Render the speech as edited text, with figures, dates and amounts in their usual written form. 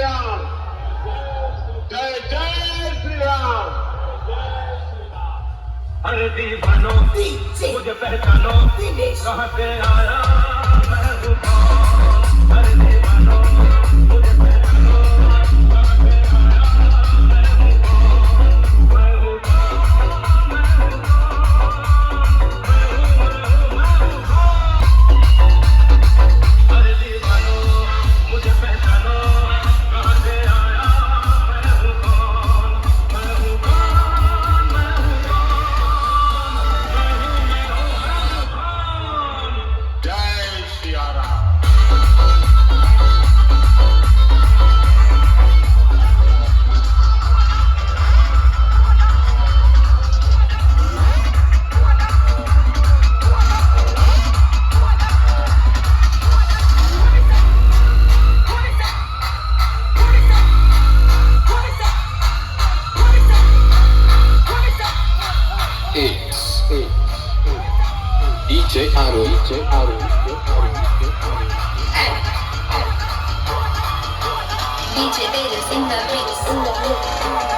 Ram. Jai Jai Shri Ram. अरे दीवानो मुझे पहचानो कहाँ से आया मैं हूँ कौन अरे दीवानो मुझे पहचानो कहाँ से आया मैं हूँ कौन मैं हूँ कौन मैं हूँ कौन मैं हूँ कौन अरे दीवानो मुझे पहचानो कहाँ से आया मैं हूँ कौन मैं हूँ कौन मैं हूँ Jai Shri Ram. DJ Aro, DJ Aro, DJ Vegas in the mix.